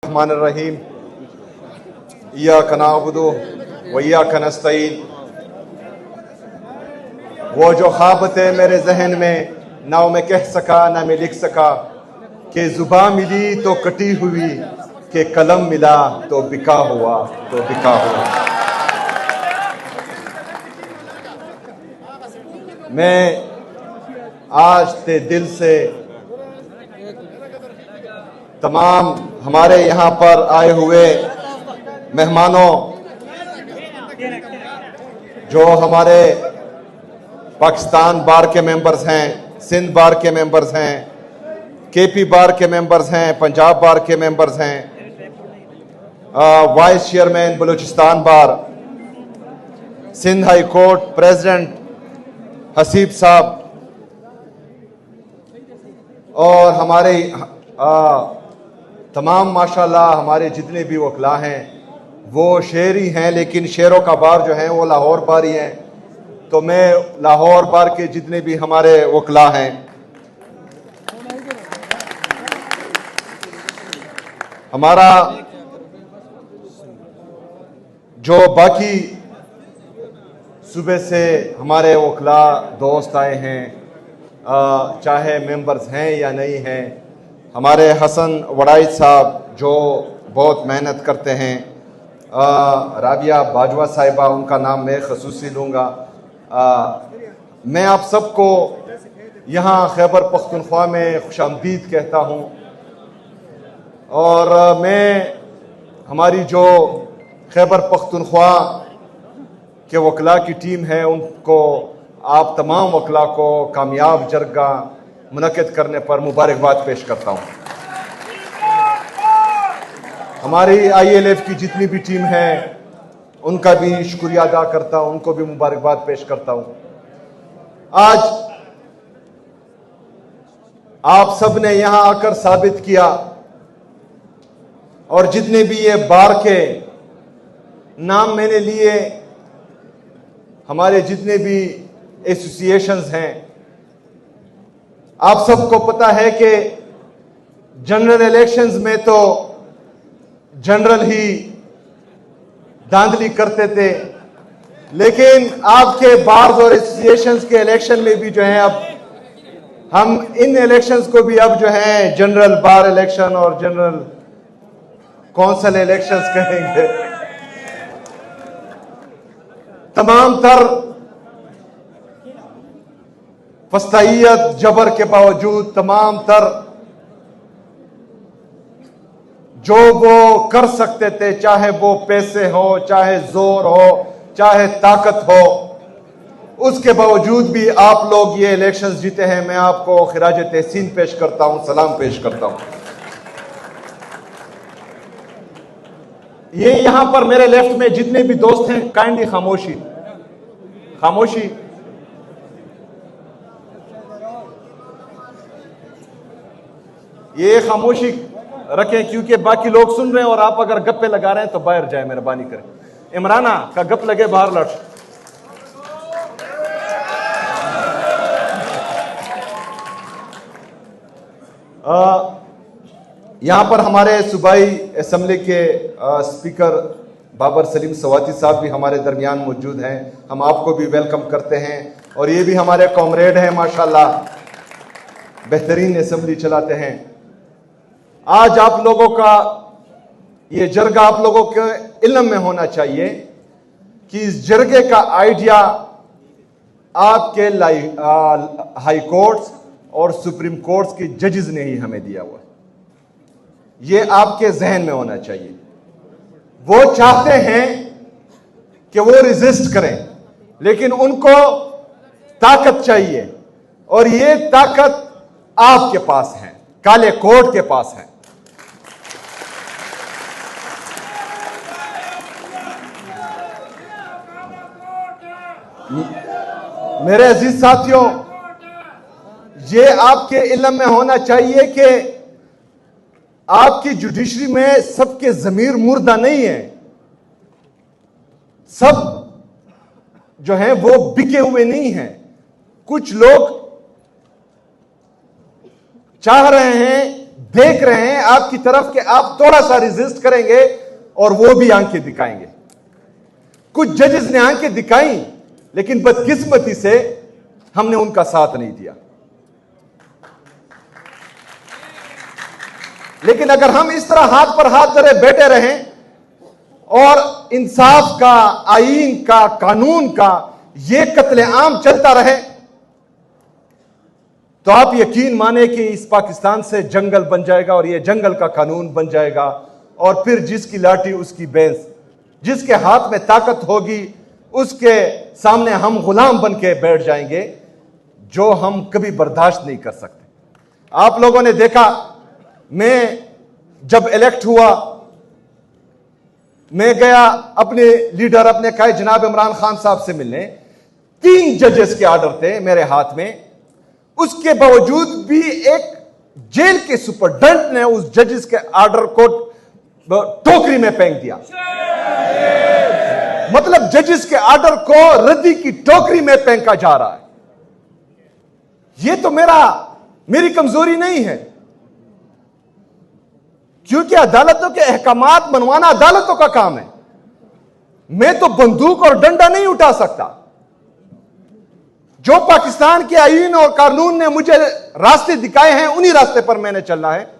रहमान इय्याका नअबुदु व इय्याका नस्तईन। वो जो ख्वाब थे मेरे जहन में, ना मैं कह सका ना मैं लिख सका, कि जुबान मिली तो कटी हुई, कि कलम मिला तो बिका हुआ, तो बिका हुआ। मैं आज ते दिल से तमाम हमारे यहाँ पर आए हुए मेहमानों, जो हमारे पाकिस्तान बार के मेंबर्स हैं, सिंध बार के मेंबर्स हैं, केपी बार के मेंबर्स हैं, पंजाब बार के मेंबर्स हैं, vice chairman Balochistan bar, Sindh high court president Haseeb sahab, और हमारे तमाम माशाल्लाह हमारे जितने भी वकला हैं वो शेर ही हैं, लेकिन शेरों का बार जो है वो लाहौर बार ही हैं। तो मैं लाहौर बार के जितने भी हमारे वकला हैं, हमारा जो बाकी सुबह से हमारे वकला दोस्त आए हैं, चाहे मेंबर्स हैं या नहीं हैं, हमारे हसन वड़ाई साहब जो बहुत मेहनत करते हैं, राबिया बाजवा साहिबा, उनका नाम मैं खसूसी लूँगा। मैं आप सबको यहाँ खैबर पख्तूनख्वा में खुशामदीद कहता हूँ, और मैं हमारी जो खैबर पख्तूनख्वा के वकला की टीम है उनको, आप तमाम वकला को कामयाब जरगा मुनक़िद करने पर मुबारकबाद पेश करता हूँ। हमारी ILF की जितनी भी टीम है उनका भी शुक्रिया अदा करता हूँ, उनको भी मुबारकबाद पेश करता हूँ। आज आप सब ने यहाँ आकर साबित किया, और जितने भी ये बार के नाम मैंने लिए, हमारे जितने भी एसोसिएशंस हैं, आप सबको पता है कि जनरल इलेक्शंस में तो जनरल ही धांधली करते थे, लेकिन आपके बार्स और एसोसिएशंस के इलेक्शन में भी जो है, अब हम इन इलेक्शंस को भी अब जो है जनरल बार इलेक्शन और जनरल कौंसिल इलेक्शंस कहेंगे। तमाम तर फस्तायत जबर के बावजूद, तमाम तर जो वो कर सकते थे, चाहे वो पैसे हो, चाहे जोर हो, चाहे ताकत हो, उसके बावजूद भी आप लोग ये इलेक्शंस जीते हैं। मैं आपको खिराज तहसीन पेश करता हूं, सलाम पेश करता हूं। ये यहां पर मेरे लेफ्ट में जितने भी दोस्त हैं, काइंडली खामोशी खामोशी। ये खामोशी रखें, क्योंकि बाकी लोग सुन रहे हैं, और आप अगर गप्पे लगा रहे हैं तो बाहर जाए, मेहरबानी करें। इमराना का गप लगे, बाहर लड़। यहां पर हमारे सूबाई असम्बली के स्पीकर बाबर सलीम सवाती साहब भी हमारे दरमियान मौजूद हैं। हम आपको भी वेलकम करते हैं, और ये भी हमारे कॉमरेड हैं, माशाल्लाह बेहतरीन असम्बली चलाते हैं। आज आप लोगों का ये जरगा आप लोगों के इल्म में होना चाहिए कि इस जरगे का आइडिया आपके हाई कोर्ट्स और सुप्रीम कोर्ट्स के जजेस ने ही हमें दिया हुआ है। ये आपके जहन में होना चाहिए। वो चाहते हैं कि वो रेजिस्ट करें, लेकिन उनको ताकत चाहिए, और ये ताकत आपके पास है, काले कोर्ट के पास है। मेरे अजीज साथियों, ये आपके इल्म में होना चाहिए कि आपकी जुडिशरी में सबके जमीर मुर्दा नहीं है। सब जो हैं वो बिके हुए नहीं हैं। कुछ लोग चाह रहे हैं देख रहे हैं आपकी तरफ कि आप थोड़ा सा रेजिस्ट करेंगे और वो भी आंखें दिखाएंगे। कुछ जजेस ने आंखें दिखाई, लेकिन बदकिस्मती से हमने उनका साथ नहीं दिया। लेकिन अगर हम इस तरह हाथ पर हाथ धरे बैठे रहें और इंसाफ का, आईन का, कानून का ये कत्लेआम चलता रहे, तो आप यकीन माने कि इस पाकिस्तान से जंगल बन जाएगा और ये जंगल का कानून बन जाएगा। और फिर जिसकी लाठी उसकी भैंस, जिसके हाथ में ताकत होगी उसके सामने हम गुलाम बन के बैठ जाएंगे, जो हम कभी बर्दाश्त नहीं कर सकते। आप लोगों ने देखा, मैं जब इलेक्ट हुआ, मैं गया अपने लीडर, अपने कहे जनाब इमरान खान साहब से मिलने। 3 जजेस के ऑर्डर थे मेरे हाथ में, उसके बावजूद भी एक जेल के सुपरडेंट ने उस जजेस के ऑर्डर को टोकरी में फेंक दिया। मतलब जजेस के ऑर्डर को रद्दी की टोकरी में फेंका जा रहा है। यह तो मेरी कमजोरी नहीं है, क्योंकि अदालतों के अहकामात मनवाना अदालतों का काम है। मैं तो बंदूक और डंडा नहीं उठा सकता। जो पाकिस्तान के आईन और कानून ने मुझे रास्ते दिखाए हैं, उन्हीं रास्ते पर मैंने चलना है।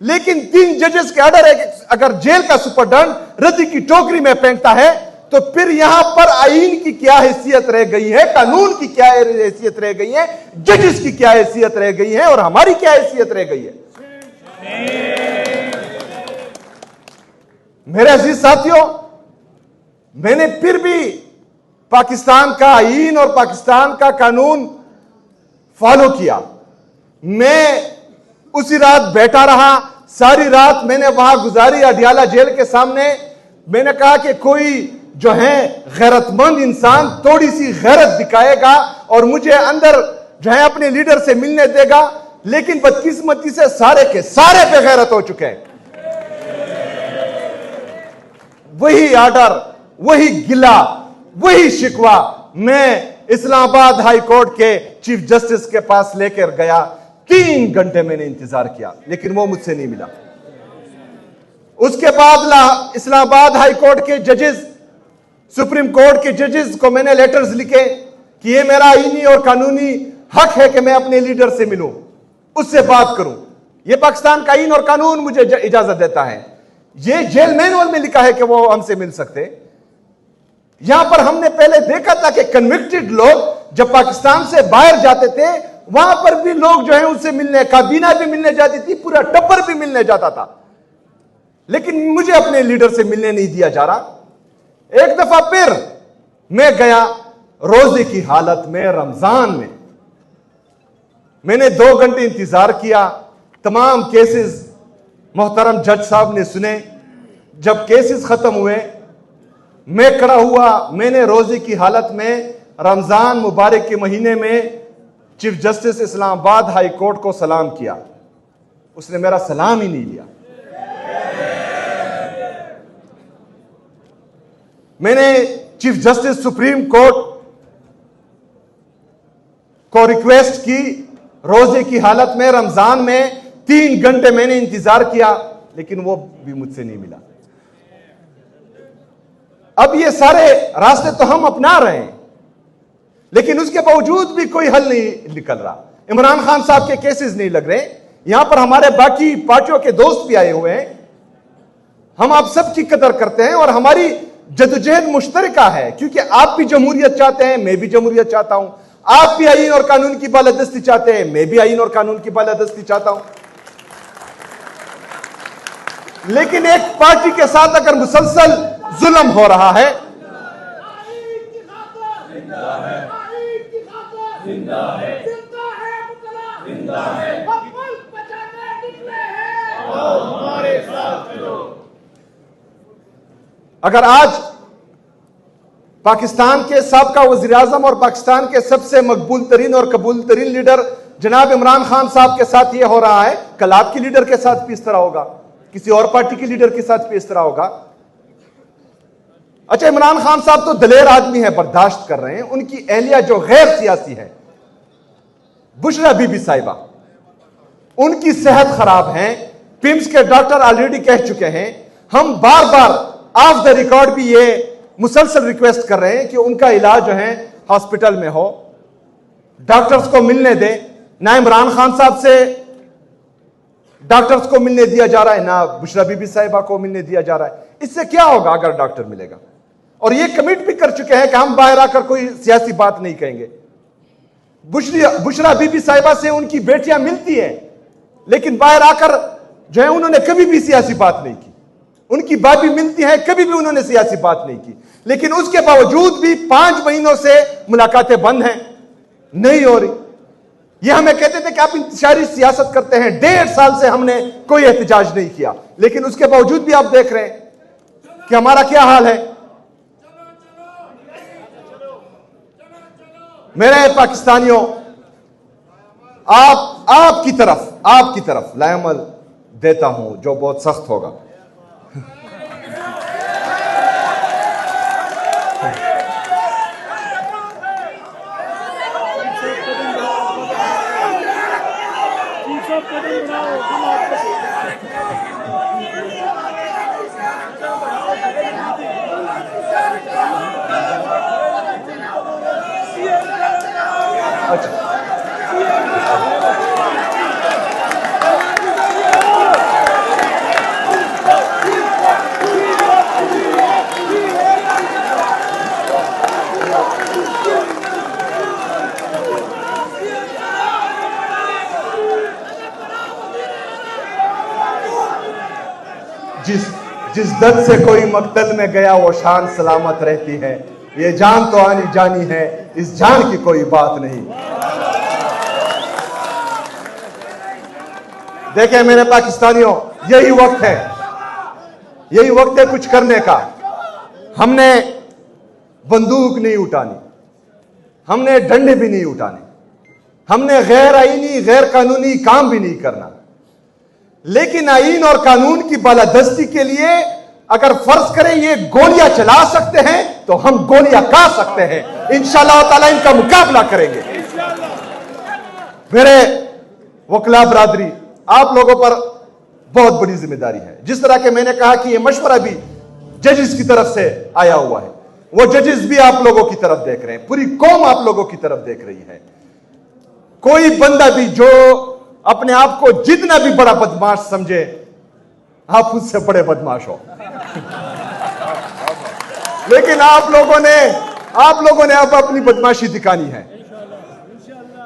लेकिन 3 जजेस के ऑर्डर है, अगर जेल का सुपरडेंट रद्दी की टोकरी में फेंकता है, तो फिर यहां पर आईन की क्या हैसियत रह गई है, कानून की क्या हैसियत रह गई है, जजेस की क्या हैसियत रह गई है और हमारी क्या हैसियत रह गई है। मेरे अजीज साथियों, मैंने फिर भी पाकिस्तान का आईन और पाकिस्तान का कानून फॉलो किया। मैं उसी रात बैठा रहा, सारी रात मैंने वहां गुजारी अडियाला जेल के सामने। मैंने कहा कि कोई जो है गैरतमंद इंसान थोड़ी सी गैरत दिखाएगा और मुझे अंदर जो है अपने लीडर से मिलने देगा। लेकिन बदकिस्मती से सारे के सारे बेगैरत हो चुके हैं। वही ऑर्डर, वही गिला, वही शिकवा मैं इस्लामाबाद हाई कोर्ट के चीफ जस्टिस के पास लेकर गया। 3 घंटे मैंने इंतजार किया, लेकिन वो मुझसे नहीं मिला। उसके बाद इस्लामाबाद हाई कोर्ट के जजेस, सुप्रीम कोर्ट के जजेस को मैंने लेटर्स लिखे कि ये मेरा आईनी और कानूनी हक है कि मैं अपने लीडर से मिलूं, उससे बात करूं। ये पाकिस्तान का आईन और कानून मुझे इजाजत देता है। ये जेल मैनुअल में लिखा है कि वो हमसे मिल सकते। यहां पर हमने पहले देखा था कि कन्विक्टेड लोग जब पाकिस्तान से बाहर जाते थे, वहां पर भी लोग जो है उनसे मिलने, काबीना भी मिलने जाती थी, पूरा टब्बर भी मिलने जाता था। लेकिन मुझे अपने लीडर से मिलने नहीं दिया जा रहा। एक दफा फिर मैं गया रोजे की हालत में, रमजान में। मैंने 2 घंटे इंतजार किया। तमाम केसेस मोहतरम जज साहब ने सुने। जब केसेस खत्म हुए, मैं खड़ा हुआ। मैंने रोजे की हालत में रमजान मुबारक के महीने में chief justice Islamabad high court को सलाम किया। उसने मेरा सलाम ही नहीं लिया। मैंने चीफ जस्टिस सुप्रीम कोर्ट को रिक्वेस्ट की, रोजे की हालत में रमजान में 3 घंटे मैंने इंतजार किया, लेकिन वो भी मुझसे नहीं मिला। अब ये सारे रास्ते तो हम अपना रहे हैं, लेकिन उसके बावजूद भी कोई हल नहीं निकल रहा। इमरान खान साहब के केसेस नहीं लग रहे। यहां पर हमारे बाकी पार्टियों के दोस्त भी आए हुए हैं। हम आप सबकी कदर करते हैं और हमारी जदोजहद मुश्तरका है, क्योंकि आप भी जमहूरियत चाहते हैं, मैं भी जमहूरियत चाहता हूं। आप भी आईन और कानून की बालादस्ती चाहते हैं, मैं भी आईन और कानून की बालादस्ती चाहता हूं। लेकिन एक पार्टी के साथ अगर मुसलसल जुल्म हो रहा है, अगर आज पाकिस्तान के साबका वज़ीर आज़म और पाकिस्तान के सबसे मकबूल तरीन और कबूल तरीन लीडर जनाब इमरान खान साहब के साथ यह हो रहा है, कल आपके लीडर के साथ भी इस तरह होगा, किसी और पार्टी के लीडर के साथ भी इस तरह होगा। अच्छा, इमरान खान साहब तो दलेर आदमी है, बर्दाश्त कर रहे हैं। उनकी एहलिया जो गैर सियासी है, बुशरा बीबी साहिबा, उनकी सेहत खराब है। पिम्स के डॉक्टर ऑलरेडी कह चुके हैं। हम बार बार ऑफ द रिकॉर्ड भी ये मुसलसल रिक्वेस्ट कर रहे हैं कि उनका इलाज जो है हॉस्पिटल में हो, डॉक्टर्स को मिलने दें। ना इमरान खान साहब से डॉक्टर्स को मिलने दिया जा रहा है, ना बुशरा बीबी साहिबा को मिलने दिया जा रहा है। इससे क्या होगा अगर डॉक्टर मिलेगा? और ये कमिट भी कर चुके हैं कि हम बाहर आकर कोई सियासी बात नहीं कहेंगे। बुशरा बीबी साहिबा से उनकी बेटियां मिलती हैं, लेकिन बाहर आकर जो है उन्होंने कभी भी सियासी बात नहीं की। उनकी भाभी मिलती है, कभी भी उन्होंने सियासी बात नहीं की। लेकिन उसके बावजूद भी 5 महीनों से मुलाकातें बंद हैं, नहीं हो रही। ये हमें कहते थे कि आप इंतशारी सियासत करते हैं। 1.5 साल से हमने कोई एहतजाज नहीं किया, लेकिन उसके बावजूद भी आप देख रहे हैं कि हमारा क्या हाल है। मेरे पाकिस्तानियों, आपकी तरफ लायमल देता हूं जो बहुत सख्त होगा। जिस दर्द से कोई मकतल में गया वो शान सलामत रहती है। ये जान तो आनी जानी है, इस जान की कोई बात नहीं। देखें मेरे पाकिस्तानियों, यही वक्त है कुछ करने का। हमने बंदूक नहीं उठानी, हमने डंडे भी नहीं उठाने, हमने गैर आईनी गैर कानूनी काम भी नहीं करना। लेकिन आईन और कानून की बालादस्ती के लिए अगर फर्ज करें ये गोलियां चला सकते हैं तो हम गोलियां खा सकते हैं। इंशाअल्लाह ताला इनका मुकाबला करेंगे। मेरे वकला बरादरी, आप लोगों पर बहुत बड़ी जिम्मेदारी है। जिस तरह के मैंने कहा कि ये मशवरा भी जजेस की तरफ से आया हुआ है, वो जजेस भी आप लोगों की तरफ देख रहे हैं, पूरी कौम आप लोगों की तरफ देख रही है। कोई बंदा भी जो अपने आप को जितना भी बड़ा बदमाश समझे, आप उससे बड़े बदमाश हो। लेकिन आप लोगों ने अब अपनी बदमाशी दिखानी है।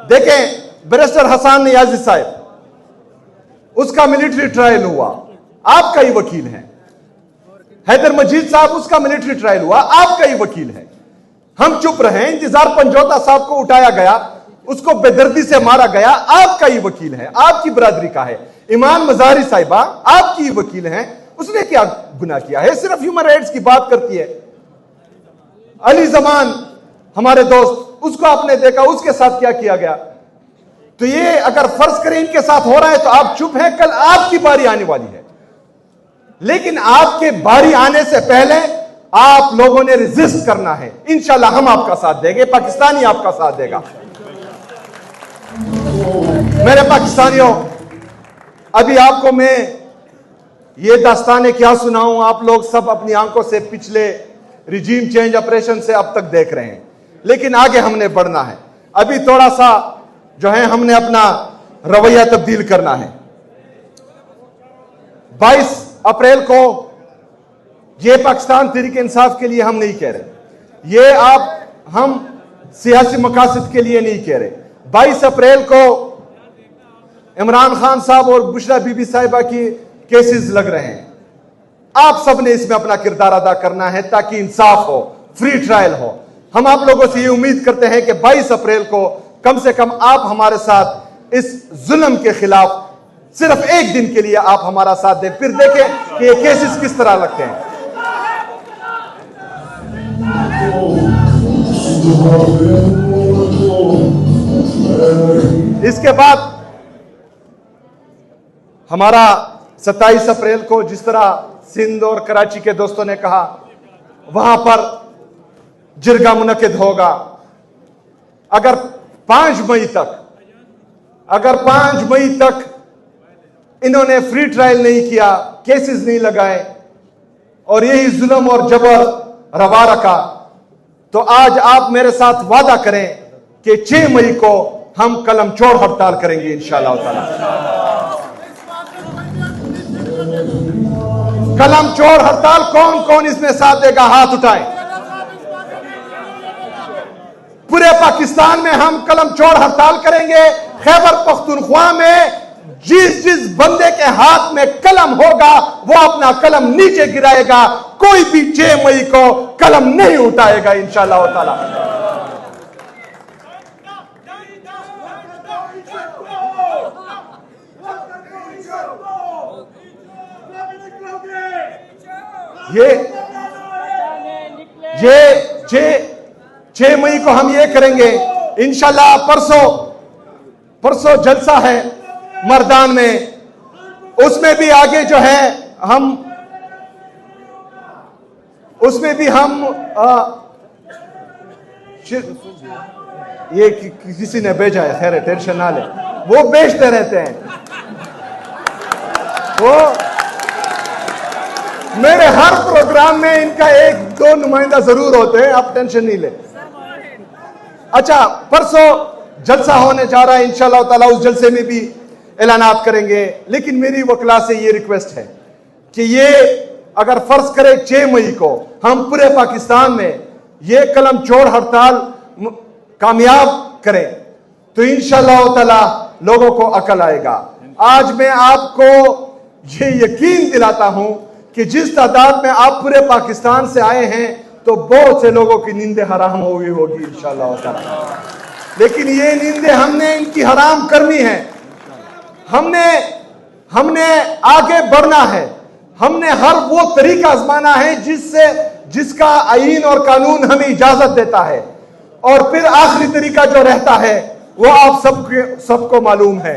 देखें बैरिस्टर हसन नियाजी साहब, उसका मिलिट्री ट्रायल हुआ, आपका ही वकील है। हैदर मजीद साहब, उसका मिलिट्री ट्रायल हुआ, आपका ही वकील है। हम चुप रहे। इंतजार पंजोता साहब को उठाया गया, उसको बेदर्दी से मारा गया, आपका ही वकील है, आपकी बरादरी का है। ईमान मजारी साहिबा आपकी ही वकील हैं, उसने क्या गुनाह किया है? सिर्फ ह्यूमन राइट्स की बात करती है। अली जमान हमारे दोस्त, उसको आपने देखा, उसके साथ क्या किया गया। तो ये अगर फर्ज करें इनके साथ हो रहा है तो आप चुप हैं, कल आपकी बारी आने वाली है। लेकिन आपके बारी आने से पहले आप लोगों ने रेजिस्ट करना है। इंशाल्लाह हम आपका साथ देंगे, पाकिस्तानी आपका साथ देगा। मेरे पाकिस्तानियों, अभी आपको मैं ये दास्तानें क्या सुनाऊं, आप लोग सब अपनी आंखों से पिछले रिजीम चेंज ऑपरेशन से अब तक देख रहे हैं। लेकिन आगे हमने बढ़ना है। अभी थोड़ा सा जो है हमने अपना रवैया तब्दील करना है। 22 अप्रैल को ये पाकिस्तान तहरीक इंसाफ के लिए हम नहीं कह रहे, ये हम सियासी मकासद के लिए नहीं कह रहे। 22 अप्रैल को इमरान खान साहब और बुशरा बीबी साहिबा की केसेस लग रहे हैं। आप सब ने इसमें अपना किरदार अदा करना है ताकि इंसाफ हो, फ्री ट्रायल हो। हम आप लोगों से ये उम्मीद करते हैं कि 22 अप्रैल को कम से कम आप हमारे साथ इस जुल्म के खिलाफ सिर्फ एक दिन के लिए आप हमारा साथ दें, फिर देखें कि ये केसेस किस तरह लगते हैं। इसके बाद हमारा 27 अप्रैल को जिस तरह सिंध और कराची के दोस्तों ने कहा, वहां पर जिरगा मुनक्किद होगा। अगर 5 मई तक इन्होंने फ्री ट्रायल नहीं किया, केसेस नहीं लगाए और यही जुल्म और जबर रवा रखा, तो आज आप मेरे साथ वादा करें कि 6 मई को हम कलम छोड़ हड़ताल करेंगे इंशाअल्लाह ताला। कलम छोड़ हड़ताल कौन कौन इसमें साथ देगा? हाथ उठाएं। पूरे पाकिस्तान में हम कलम छोड़ हड़ताल करेंगे। खैबर पख्तूनख्वा में जिस जिस बंदे के हाथ में कलम होगा वो अपना कलम नीचे गिराएगा, कोई भी 6 मई को कलम नहीं उठाएगा इंशाअल्लाह ताला। ये 6 मई को हम ये करेंगे इंशाल्लाह। परसों जलसा है मर्दान में, उसमें भी आगे जो है हम उसमें भी हम ये किसी ने भेजा है, खैर टेंशन ना ले, वो बेचते रहते हैं। वो मेरे हर प्रोग्राम में इनका 1-2 नुमाइंदा जरूर होते हैं, आप टेंशन नहीं ले। अच्छा, परसों जलसा होने जा रहा है इंशाअल्लाह ताला, उस जलसे में भी ऐलानात करेंगे। लेकिन मेरी वकला से ये रिक्वेस्ट है कि ये अगर फर्ज करे 6 मई को हम पूरे पाकिस्तान में ये कलम छोड़ हड़ताल कामयाब करें तो इंशाअल्लाह ताला लोगों को अकल आएगा। आज मैं आपको ये यकीन दिलाता हूं कि जिस तादाद में आप पूरे पाकिस्तान से आए हैं तो बहुत से लोगों की नींदें हराम हुई होगी इंशाअल्लाह ताला। लेकिन ये नींदें हमने इनकी हराम करनी है। हमने आगे बढ़ना है। हमने हर वो तरीका आजमाना है जिसका आईन और कानून हमें इजाजत देता है, और फिर आखिरी तरीका जो रहता है वो आप सबको मालूम है।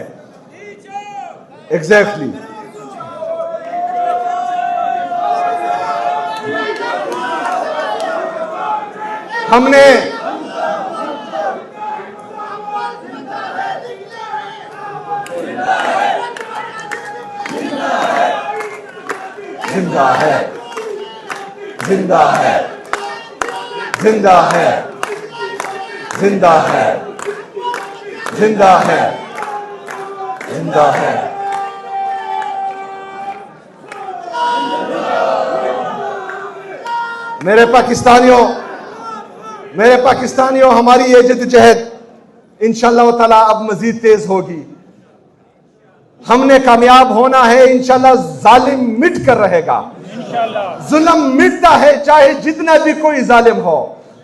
एग्जैक्टली हमने जिंदा है, जिंदा है, जिंदा है, जिंदा है, जिंदा है, जिंदा है। मेरे पाकिस्तानियों, हमारी ये जद्दोजहद इंशाअल्लाह ताला अब मजीद तेज होगी। हमने कामयाब होना है इंशाअल्लाह। जालिम मिट कर रहेगा, जुल्म मिटता है चाहे जितना भी कोई जालिम हो।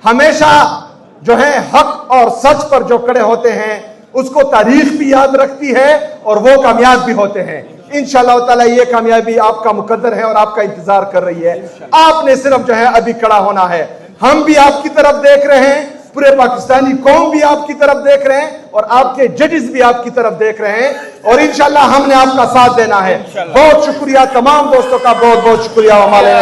हमेशा जो है हक और सच पर जो खड़े होते हैं उसको तारीख भी याद रखती है और वो कामयाब भी होते हैं इंशाअल्लाह ताला। ये कामयाबी आपका मुकद्दर है और आपका इंतजार कर रही है। आपने सिर्फ जो है अभी खड़ा होना है। हम भी आपकी तरफ देख रहे हैं, पूरे पाकिस्तानी कौम भी आपकी तरफ देख रहे हैं और आपके जजेस भी आपकी तरफ देख रहे हैं और इंशाअल्लाह हमने आपका साथ देना है। बहुत शुक्रिया तमाम दोस्तों का, बहुत बहुत शुक्रिया। हमारे